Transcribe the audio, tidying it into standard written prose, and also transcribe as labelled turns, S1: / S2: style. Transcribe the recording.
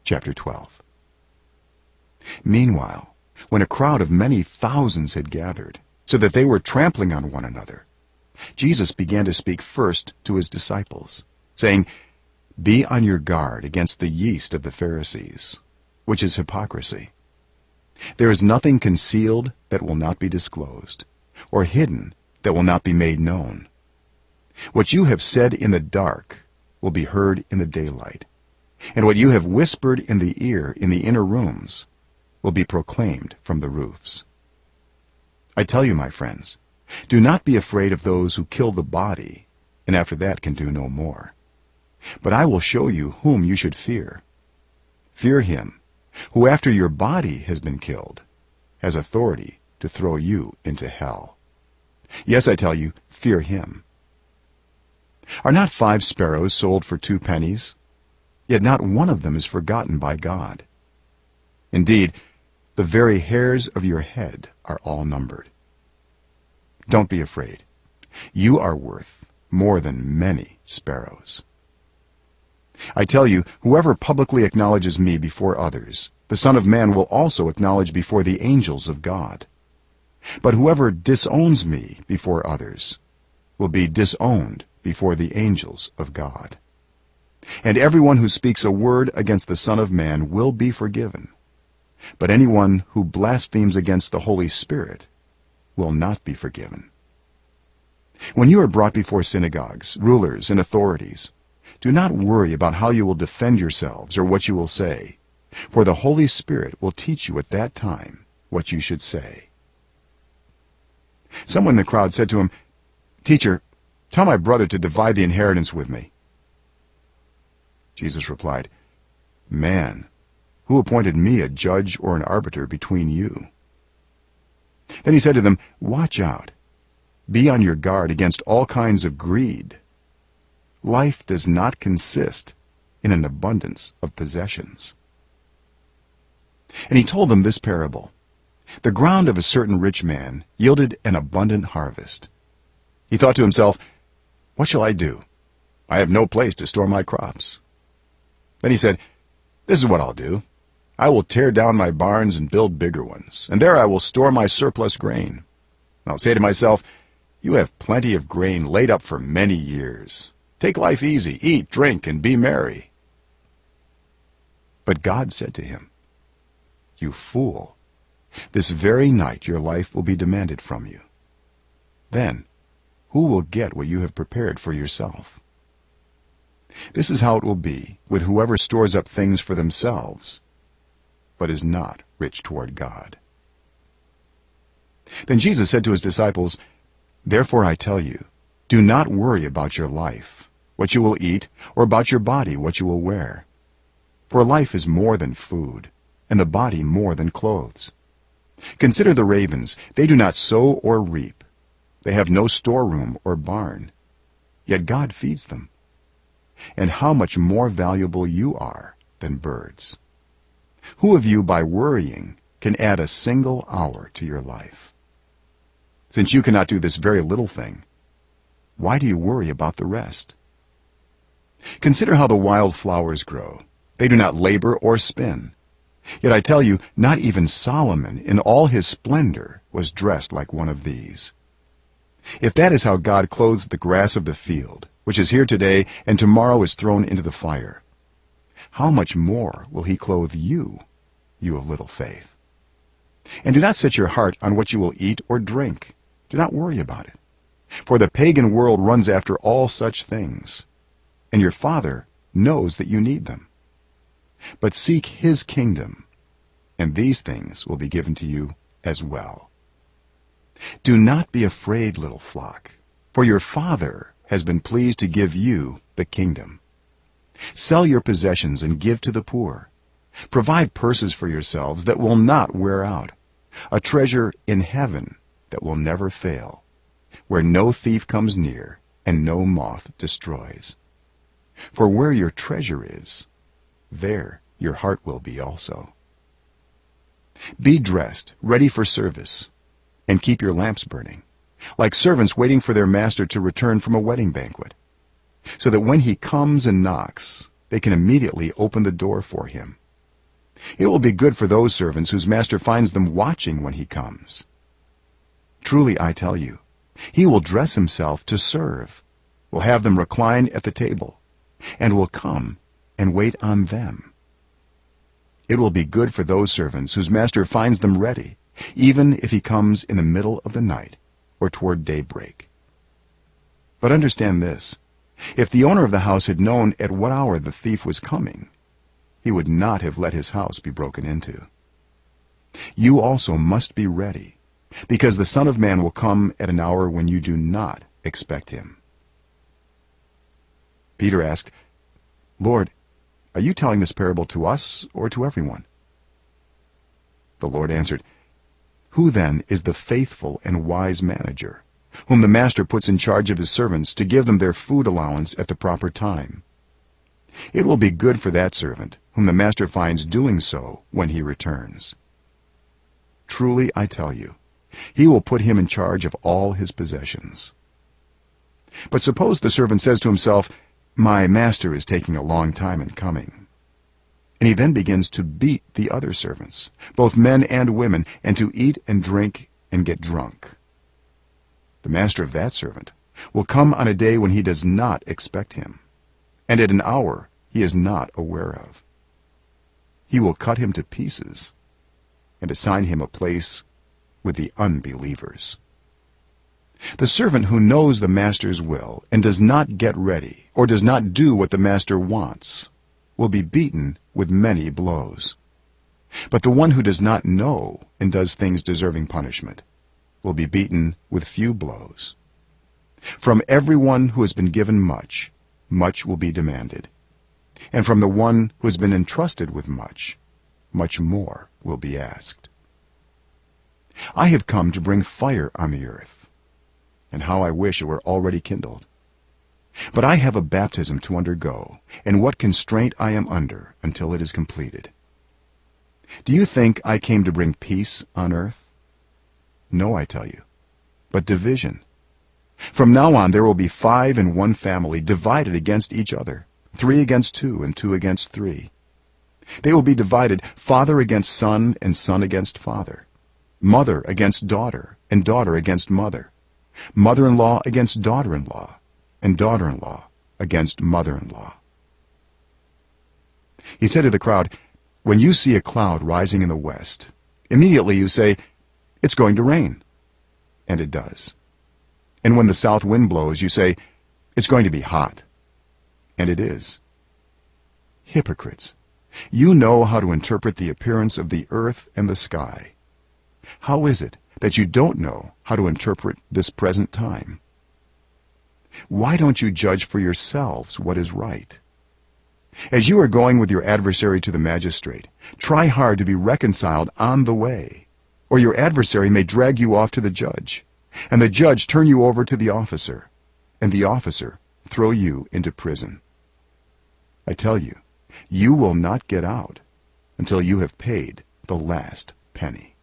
S1: Chapter 12. Meanwhile, when a crowd of many thousands had gathered, so that they were trampling on one another, Jesus began to speak first to his disciples, saying, "Be on your guard against the yeast of the Pharisees, which is hypocrisy. There is nothing concealed that will not be disclosed, or hidden that will not be made known. What you have said in the dark will be heard in the daylight, and what you have whispered in the ear in the inner rooms will be proclaimed from the roofs. I tell you, my friends, do not be afraid of those who kill the body, and after that can do no more. But I will show you whom you should fear. Fear him who, after your body has been killed, has authority to throw you into hell. Yes, I tell you, fear him. Are not 5 sparrows sold for 2 pennies? Yet not one of them is forgotten by God. Indeed, the very hairs of your head are all numbered. Don't be afraid. You are worth more than many sparrows. I tell you, whoever publicly acknowledges me before others, the Son of Man will also acknowledge before the angels of God. But whoever disowns me before others will be disowned before the angels of God. And everyone who speaks a word against the Son of Man will be forgiven. But anyone who blasphemes against the Holy Spirit will not be forgiven. When you are brought before synagogues, rulers, and authorities, do not worry about how you will defend yourselves or what you will say, for the Holy Spirit will teach you at that time what you should say." Someone in the crowd said to him, "Teacher, tell my brother to divide the inheritance with me." Jesus replied, "Man, who appointed me a judge or an arbiter between you?" Then he said to them, "Watch out. Be on your guard against all kinds of greed. Life does not consist in an abundance of possessions." And he told them this parable. The ground of a certain rich man yielded an abundant harvest. He thought to himself, "What shall I do? I have no place to store my crops." Then he said, "This is what I'll do. I will tear down my barns and build bigger ones, and there I will store my surplus grain. And I'll say to myself, you have plenty of grain laid up for many years. Take life easy, eat, drink, and be merry." But God said to him, "You fool, this very night your life will be demanded from you. Then who will get what you have prepared for yourself? This is how it will be with whoever stores up things for themselves, but is not rich toward God." Then Jesus said to his disciples, "Therefore I tell you, do not worry about your life, what you will eat, or about your body, what you will wear. For life is more than food, and the body more than clothes. Consider the ravens, they do not sow or reap. They have no storeroom or barn, yet God feeds them. And how much more valuable you are than birds. Who of you, by worrying, can add a single hour to your life? Since you cannot do this very little thing, why do you worry about the rest? Consider how the wild flowers grow. They do not labor or spin. Yet I tell you, not even Solomon in all his splendor was dressed like one of these. If that is how God clothes the grass of the field, which is here today and tomorrow is thrown into the fire, how much more will he clothe you, you of little faith? And do not set your heart on what you will eat or drink. Do not worry about it. For the pagan world runs after all such things, and your Father knows that you need them. But seek his kingdom, and these things will be given to you as well. Do not be afraid, little flock, for your Father has been pleased to give you the kingdom. Sell your possessions and give to the poor. Provide purses for yourselves that will not wear out, a treasure in heaven that will never fail, where no thief comes near and no moth destroys. For where your treasure is, there your heart will be also. Be dressed, ready for service, and keep your lamps burning, like servants waiting for their master to return from a wedding banquet, so that when he comes and knocks, they can immediately open the door for him. It will be good for those servants whose master finds them watching when he comes. Truly, I tell you, he will dress himself to serve, will have them recline at the table, and will come and wait on them. It will be good for those servants whose master finds them ready, even if he comes in the middle of the night or toward daybreak. But understand this: if the owner of the house had known at what hour the thief was coming, he would not have let his house be broken into. You also must be ready, because the Son of Man will come at an hour when you do not expect him. Peter asked, Lord, are you telling this parable to us or to everyone? The Lord answered, Who then is the faithful and wise manager, whom the master puts in charge of his servants to give them their food allowance at the proper time? It will be good for that servant whom the master finds doing so when he returns. Truly, I tell you, he will put him in charge of all his possessions. But suppose the servant says to himself, My master is taking a long time in coming. And he then begins to beat the other servants, both men and women, and to eat and drink and get drunk. The master of that servant will come on a day when he does not expect him, and at an hour he is not aware of. He will cut him to pieces and assign him a place with the unbelievers. The servant who knows the master's will and does not get ready or does not do what the master wants will be beaten with many blows. But the one who does not know and does things deserving punishment will be beaten with few blows. From everyone who has been given much, much will be demanded. And from the one who has been entrusted with much, much more will be asked. I have come to bring fire on the earth, and how I wish it were already kindled. But I have a baptism to undergo, and what constraint I am under until it is completed. Do you think I came to bring peace on earth? No, I tell you, but division. From now on there will be 5 in one family divided against each other, 3 against 2, and 2 against 3. They will be divided, father against son, and son against father, mother against daughter, and daughter against mother, mother-in-law against daughter-in-law, and daughter-in-law against mother-in-law. He said to the crowd, When you see a cloud rising in the west, immediately you say, It's going to rain. And it does. And when the south wind blows, you say, It's going to be hot. And it is. Hypocrites, you know how to interpret the appearance of the earth and the sky. How is it that you don't know how to interpret this present time? Why don't you judge for yourselves what is right? As you are going with your adversary to the magistrate, try hard to be reconciled on the way, or your adversary may drag you off to the judge, and the judge turn you over to the officer, and the officer throw you into prison. I tell you, you will not get out until you have paid the last penny.